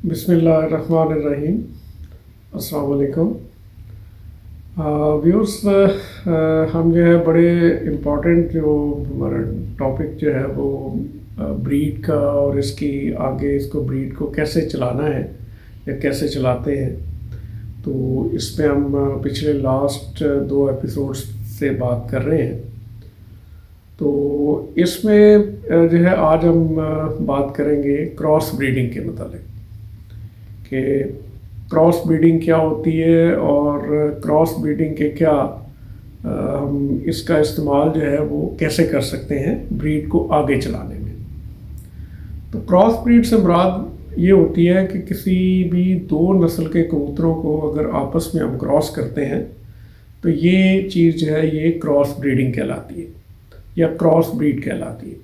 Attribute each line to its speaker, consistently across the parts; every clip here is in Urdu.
Speaker 1: بسم اللہ الرحمن الرحیم۔ السلام علیکم ویورس، ہم جو ہے بڑے امپورٹنٹ جو ہمارا ٹاپک جو ہے وہ بریڈ کا اور اس کی آگے اس کو بریڈ کو کیسے چلانا ہے یا کیسے چلاتے ہیں، تو اس پہ ہم پچھلے لاسٹ 2 ایپیسوڈس سے بات کر رہے ہیں۔ تو اس میں جو ہے آج ہم بات کریں گے کراس بریڈنگ کے متعلق کہ کراس بریڈنگ کیا ہوتی ہے اور کراس بریڈنگ کے کیا ہم اس کا استعمال جو ہے وہ کیسے کر سکتے ہیں بریڈ کو آگے چلانے میں۔ تو کراس بریڈ سے مراد یہ ہوتی ہے کہ کسی بھی 2 نسل کے کبوتروں کو اگر آپس میں ہم کراس کرتے ہیں تو یہ چیز جو ہے یہ کراس بریڈنگ کہلاتی ہے یا کراس بریڈ کہلاتی ہے۔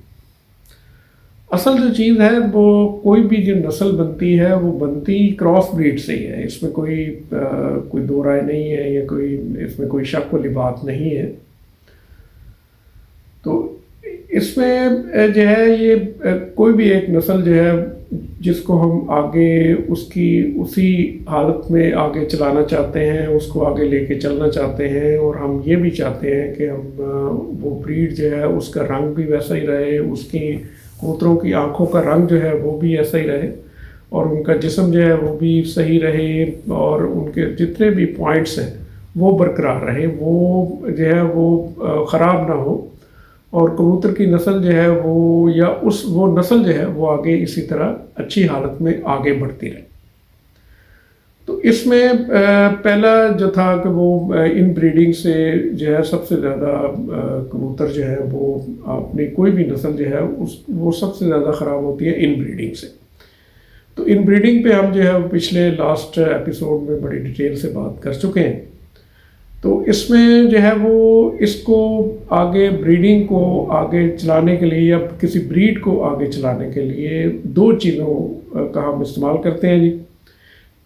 Speaker 1: اصل جو چیز ہے وہ کوئی بھی جو نسل بنتی ہے وہ بنتی کراس بریڈ سے ہی ہے، اس میں کوئی دو رائے نہیں ہے یا اس میں کوئی شک والی بات نہیں ہے۔ تو اس میں جو ہے یہ کوئی بھی ایک نسل جو ہے جس کو ہم آگے اسی حالت میں آگے چلانا چاہتے ہیں، اس کو آگے لے کے چلنا چاہتے ہیں، اور ہم یہ بھی چاہتے ہیں کہ ہم وہ بریڈ جو ہے اس کا رنگ بھی ویسا ہی رہے، اس کی کبوتروں کی آنکھوں کا رنگ جو ہے وہ بھی ایسا ہی رہے، اور ان کا جسم جو ہے وہ بھی صحیح رہے، اور ان کے جتنے بھی پوائنٹس ہیں وہ برقرار رہے، وہ جو ہے وہ خراب نہ ہو، اور کبوتر کی نسل جو ہے وہ نسل جو ہے وہ آگے اسی طرح اچھی حالت میں آگے بڑھتی رہے۔ تو اس میں پہلا جو تھا کہ وہ ان بریڈنگ سے جو ہے سب سے زیادہ کبوتر جو ہے وہ اپنی کوئی بھی نسل جو ہے وہ سب سے زیادہ خراب ہوتی ہے ان بریڈنگ سے۔ تو ان بریڈنگ پہ ہم جو ہے پچھلے لاسٹ ایپیسوڈ میں بڑی ڈیٹیل سے بات کر چکے ہیں۔ تو اس میں جو ہے وہ اس کو آگے بریڈنگ کو آگے چلانے کے لیے یا کسی بریڈ کو آگے چلانے کے لیے 2 چیزوں کا ہم استعمال کرتے ہیں جی۔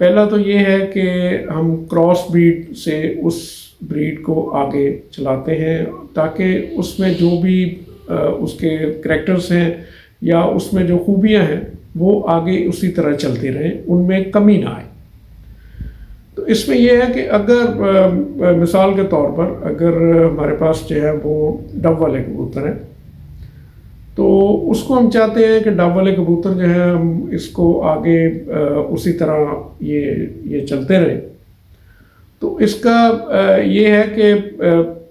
Speaker 1: پہلا تو یہ ہے کہ ہم کراس بریڈ سے اس بریڈ کو آگے چلاتے ہیں تاکہ اس میں جو بھی اس کے کریکٹرز ہیں یا اس میں جو خوبیاں ہیں وہ آگے اسی طرح چلتی رہیں، ان میں کمی نہ آئے۔ تو اس میں یہ ہے کہ اگر مثال کے طور پر اگر ہمارے پاس جو ہے وہ ڈب والے کبوتر ہیں تو اس کو ہم چاہتے ہیں کہ ڈب والے کبوتر جو ہے ہم اس کو آگے اسی طرح یہ چلتے رہیں۔ تو اس کا یہ ہے کہ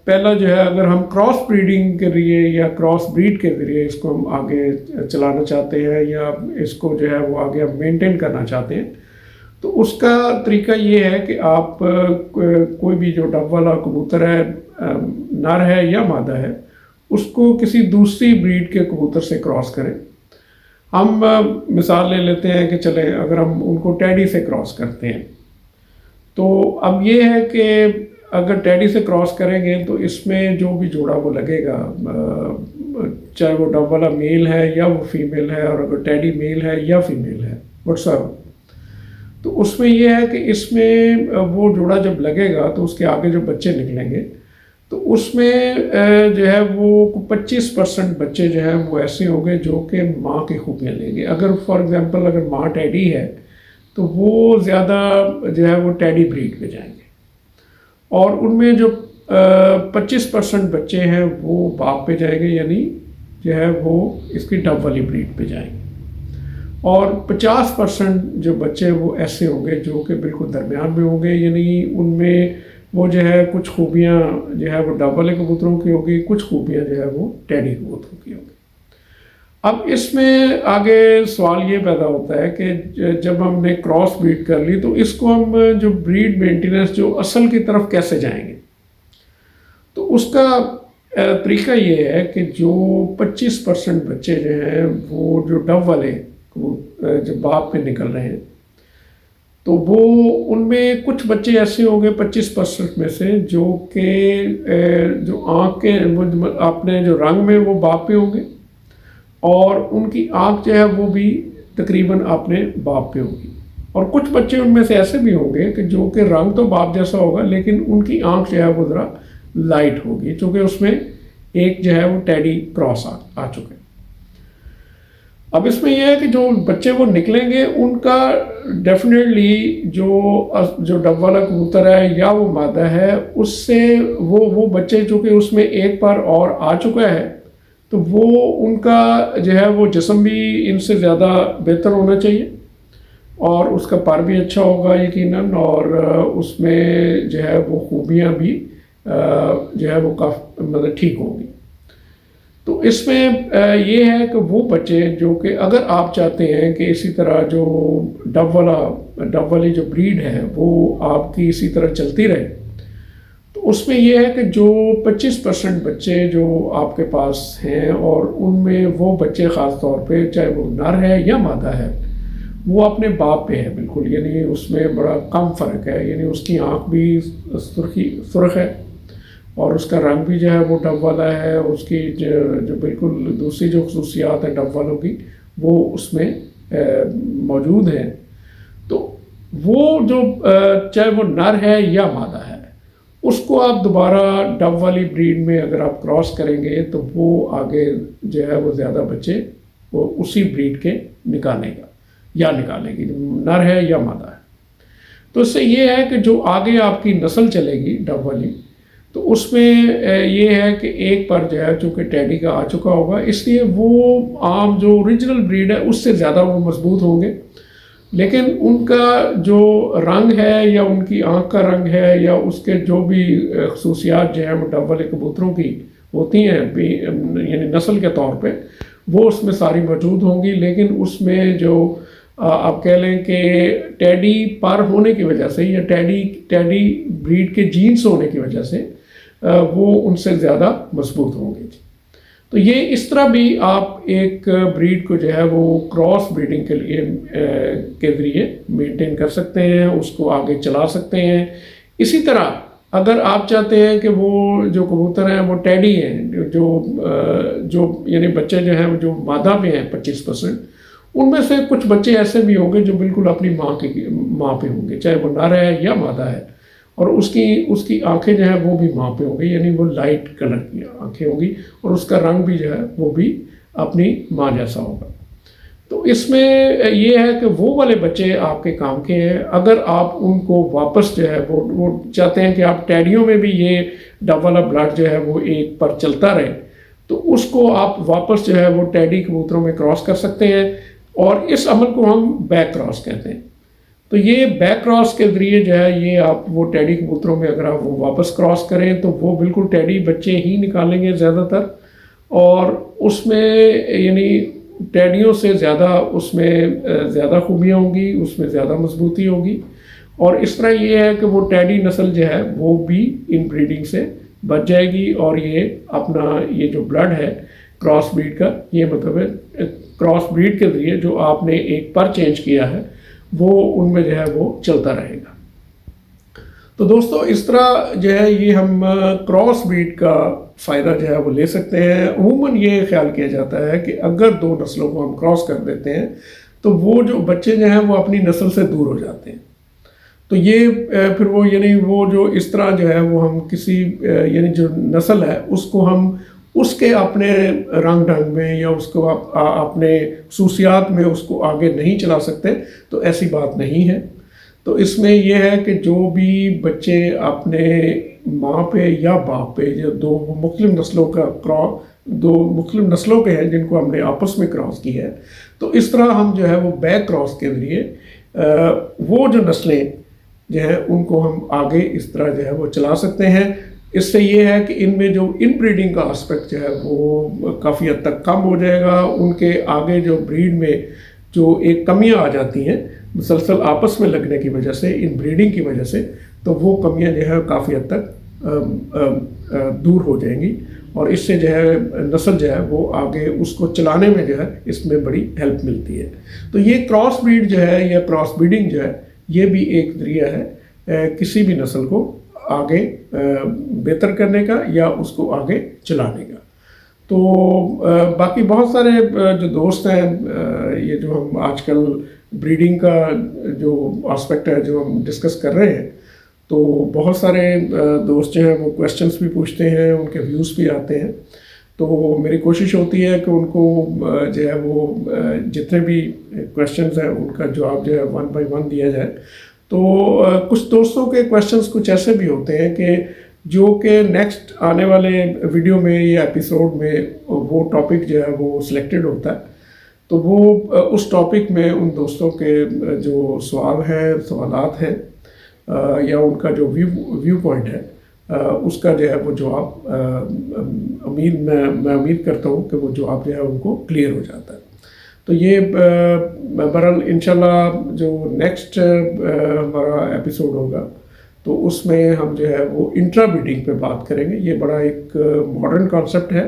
Speaker 1: پہلا جو ہے اگر ہم کراس بریڈنگ کے ذریعے یا کراس بریڈ کے ذریعے اس کو ہم آگے چلانا چاہتے ہیں یا اس کو جو ہے وہ آگے ہم مینٹین کرنا چاہتے ہیں، تو اس کا طریقہ یہ ہے کہ آپ کوئی بھی جو ڈب والا کبوتر ہے، نر ہے یا مادہ ہے، اس کو کسی دوسری بریڈ کے کبوتر سے کراس کریں۔ ہم مثال لے لیتے ہیں کہ چلیں اگر ہم ان کو ٹیڈی سے کراس کرتے ہیں، تو اب یہ ہے کہ اگر ٹیڈی سے کراس کریں گے تو اس میں جو بھی جوڑا وہ لگے گا، چاہے وہ ڈب والا میل ہے یا وہ فیمیل ہے، اور اگر ٹیڈی میل ہے یا فیمیل ہے واٹس ایور، تو اس میں یہ ہے کہ اس میں وہ جوڑا جب لگے گا تو اس کے آگے جو بچے نکلیں گے تو اس میں جو ہے وہ 25% بچے جو ہیں وہ ایسے ہوں گے جو کہ ماں کی خوبیاں لیں گے۔ اگر فار ایگزامپل اگر ماں ٹیڈی ہے تو وہ زیادہ جو ہے وہ ٹیڈی بریڈ پہ جائیں گے، اور ان میں جو 25% بچے ہیں وہ باپ پہ جائیں گے، یعنی جو ہے وہ اس کی ڈب والی بریڈ پہ جائیں گے، اور 50% جو بچے وہ ایسے ہوں گے جو کہ بالکل درمیان میں ہوں گے، یعنی ان میں وہ جو ہے کچھ خوبیاں جو ہے وہ ڈب والے کبوتروں کی ہوگی، کچھ خوبیاں جو ہے وہ ٹیڈی کبوتروں کی ہوگی۔ اب اس میں آگے سوال یہ پیدا ہوتا ہے کہ جب ہم نے کراس بریڈ کر لی تو اس کو ہم جو بریڈ مینٹیننس جو اصل کی طرف کیسے جائیں گے، تو اس کا طریقہ یہ ہے کہ جو 25% بچے جو ہیں وہ جو ڈب والے جو باپ پہ نکل رہے ہیں، تو وہ ان میں کچھ بچے ایسے ہوں گے 25% میں سے جو کہ جو آنکھ کے اپنے جو رنگ میں وہ باپ پہ ہوں گے، اور ان کی آنکھ جو ہے وہ بھی تقریباً اپنے باپ پہ ہوگی، اور کچھ بچے ان میں سے ایسے بھی ہوں گے کہ جو کہ رنگ تو باپ جیسا ہوگا لیکن ان کی آنکھ جو ہے وہ ذرا لائٹ ہوگی، چونکہ اس میں ایک جو ہے وہ ٹیڈی کراس آ چکے۔ اب اس میں یہ ہے کہ جو بچے وہ نکلیں گے ان کا ڈیفینیٹلی جو ڈب والا کبوتر ہے یا وہ مادہ ہے اس سے وہ بچے چونکہ اس میں ایک بار اور آ چکا ہے تو وہ ان کا جو ہے وہ جسم بھی ان سے زیادہ بہتر ہونا چاہیے اور اس کا پر بھی اچھا ہوگا یقیناً، اور اس میں جو ہے وہ خوبیاں بھی جو ہے وہ کافی مطلب ٹھیک ہوں گی۔ تو اس میں یہ ہے کہ وہ بچے جو کہ اگر آپ چاہتے ہیں کہ اسی طرح جو ڈب والی جو بریڈ ہے وہ آپ کی اسی طرح چلتی رہے، تو اس میں یہ ہے کہ جو 25% بچے جو آپ کے پاس ہیں اور ان میں وہ بچے خاص طور پہ چاہے وہ نر ہے یا مادہ ہے وہ اپنے باپ پہ ہے بالکل، یعنی اس میں بڑا کم فرق ہے، یعنی اس کی آنکھ بھی سرخ ہے اور اس کا رنگ بھی جو ہے وہ ڈب والا ہے، اس کی جو بالکل دوسری جو خصوصیات ہیں ڈب والوں کی وہ اس میں موجود ہیں۔ تو وہ جو چاہے وہ نر ہے یا مادہ ہے اس کو آپ دوبارہ ڈب والی بریڈ میں اگر آپ کراس کریں گے تو وہ آگے جو ہے وہ زیادہ بچے وہ اسی بریڈ کے نکالے گی، نر ہے یا مادہ ہے۔ تو اس سے یہ ہے کہ جو آگے آپ کی نسل چلے گی ڈب والی، تو اس میں یہ ہے کہ ایک پر جو ہے چونکہ ٹیڈی کا آ چکا ہوگا اس لیے وہ عام جو اوریجنل بریڈ ہے اس سے زیادہ وہ مضبوط ہوں گے، لیکن ان کا جو رنگ ہے یا ان کی آنکھ کا رنگ ہے یا اس کے جو بھی خصوصیات جو ہیں وہ ڈب والے کبوتروں کی ہوتی ہیں یعنی نسل کے طور پہ وہ اس میں ساری موجود ہوں گی، لیکن اس میں جو آپ کہہ لیں کہ ٹیڈی پر ہونے کی وجہ سے یا ٹیڈی بریڈ کے جینس ہونے کی وجہ سے وہ ان سے زیادہ مضبوط ہوں گے۔ تو یہ اس طرح بھی آپ ایک بریڈ کو جو ہے وہ کراس بریڈنگ کے لیے کے ذریعے مینٹین کر سکتے ہیں، اس کو آگے چلا سکتے ہیں۔ اسی طرح اگر آپ چاہتے ہیں کہ وہ جو کبوتر ہیں وہ ٹیڈی ہیں جو یعنی بچے جو ہیں جو مادہ پہ ہیں 25%، ان میں سے کچھ بچے ایسے بھی ہوں گے جو بالکل اپنی ماں پہ ہوں گے، چاہے وہ نر ہے یا مادہ ہے، اور اس کی آنکھیں جو ہیں وہ بھی ماں پہ ہوں گی، یعنی وہ لائٹ کلر کی آنکھیں ہوں گی اور اس کا رنگ بھی جو ہے وہ بھی اپنی ماں جیسا ہوگا۔ تو اس میں یہ ہے کہ وہ والے بچے آپ کے کام کے ہیں۔ اگر آپ ان کو واپس جو ہے وہ چاہتے ہیں کہ آپ ٹیڈیوں میں بھی یہ ڈب والا بلڈ جو ہے وہ ایک پر چلتا رہے، تو اس کو آپ واپس جو ہے وہ ٹیڈی کبوتروں میں کراس کر سکتے ہیں، اور اس عمل کو ہم بیک کراس کہتے ہیں۔ تو یہ بیک کراس کے ذریعے جو ہے یہ آپ وہ ٹیڈی کبوتروں میں اگر آپ وہ واپس کراس کریں تو وہ بالکل ٹیڈی بچے ہی نکالیں گے زیادہ تر، اور اس میں یعنی ٹیڈیوں سے زیادہ اس میں زیادہ خوبیاں ہوں گی، اس میں زیادہ مضبوطی ہوگی، اور اس طرح یہ ہے کہ وہ ٹیڈی نسل جو ہے وہ بھی ان بریڈنگ سے بچ جائے گی، اور یہ اپنا یہ جو بلڈ ہے کراس بریڈ کا، یہ مطلب ہے کراس بریڈ کے ذریعے جو آپ نے ایک پر چینج کیا ہے وہ ان میں جو ہے وہ چلتا رہے گا۔ تو دوستو اس طرح جو ہے یہ ہم کراس بریڈ کا فائدہ جو ہے وہ لے سکتے ہیں۔ عموماً یہ خیال کیا جاتا ہے کہ اگر دو نسلوں کو ہم کراس کر دیتے ہیں تو وہ جو بچے جو ہیں وہ اپنی نسل سے دور ہو جاتے ہیں، تو یہ پھر وہ یعنی وہ جو اس طرح جو ہے وہ ہم کسی یعنی جو نسل ہے اس کو ہم اس کے اپنے رنگ ڈھنگ میں یا اس کو اپنے خصوصیات میں اس کو آگے نہیں چلا سکتے، تو ایسی بات نہیں ہے۔ تو اس میں یہ ہے کہ جو بھی بچے اپنے ماں پہ یا باپ پہ جو دو مختلف نسلوں کے ہیں جن کو ہم نے آپس میں کراس کی ہے، تو اس طرح ہم جو ہے وہ بیک کراس کے ذریعے وہ جو نسلیں جو ہیں ان کو ہم آگے اس طرح جو ہے وہ چلا سکتے ہیں۔ اس سے یہ ہے کہ ان میں جو ان بریڈنگ کا آسپیکٹ جو ہے وہ کافی حد تک کم ہو جائے گا، ان کے آگے جو بریڈ میں جو ایک کمیاں آ جاتی ہیں مسلسل آپس میں لگنے کی وجہ سے، ان بریڈنگ کی وجہ سے، تو وہ کمیاں جو ہے کافی حد تک دور ہو جائیں گی، اور اس سے جو ہے نسل جو ہے وہ آگے اس کو چلانے میں جو ہے اس میں بڑی ہیلپ ملتی ہے۔ تو یہ کراس بریڈ جو ہے یا کراس بریڈنگ جو ہے یہ بھی ایک ذریعہ ہے کسی بھی نسل کو آگے بہتر کرنے کا یا اس کو آگے چلانے کا۔ تو باقی بہت سارے جو دوست ہیں یہ جو ہم آج کل بریڈنگ کا جو آسپیکٹ ہے جو ہم ڈسکس کر رہے ہیں، تو بہت سارے دوست جو ہیں وہ کویسچنس بھی پوچھتے ہیں، ان کے ویوز بھی آتے ہیں۔ تو میری کوشش ہوتی ہے کہ ان کو جو ہے وہ جتنے بھی کویشچنز ہیں ان کا جواب جو ہے 1 بائی 1 دیا جائے. تو کچھ دوستوں کے کویشچنز کچھ ایسے بھی ہوتے ہیں کہ جو کہ نیکسٹ آنے والے ویڈیو میں یا ایپیسوڈ میں وہ ٹاپک جو ہے وہ سلیکٹڈ ہوتا ہے. تو وہ اس ٹاپک میں ان دوستوں کے جو سوالات ہیں یا ان کا جو ویو پوائنٹ ہے اس کا جو ہے وہ جواب میں امید کرتا ہوں کہ وہ جواب جو ہے ان کو کلیئر ہو جاتا ہے. تو یہ بہرحال انشاءاللہ جو نیکسٹ ہمارا ایپیسوڈ ہوگا تو اس میں ہم جو ہے وہ انٹرا بیڈنگ پہ بات کریں گے. یہ بڑا ایک ماڈرن کانسیپٹ ہے,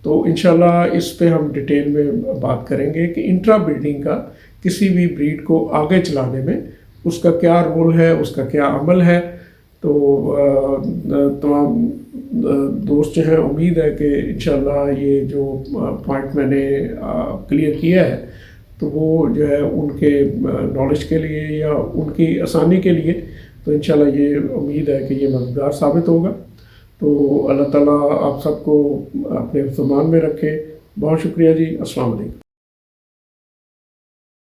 Speaker 1: تو انشاءاللہ اس پہ ہم ڈیٹیل میں بات کریں گے کہ انٹرا بریڈنگ کا کسی بھی بریڈ کو آگے چلانے میں اس کا کیا رول ہے, اس کا کیا عمل ہے. تو تمام دوست جو ہیں امید ہے کہ انشاءاللہ یہ جو پوائنٹ میں نے کلیئر کیا ہے تو وہ جو ہے ان کے نالج کے لیے یا ان کی آسانی کے لیے تو انشاءاللہ یہ امید ہے کہ یہ مددگار ثابت ہوگا. تو اللہ تعالیٰ آپ سب کو اپنے فرمان میں رکھے. بہت شکریہ جی. السلام علیکم.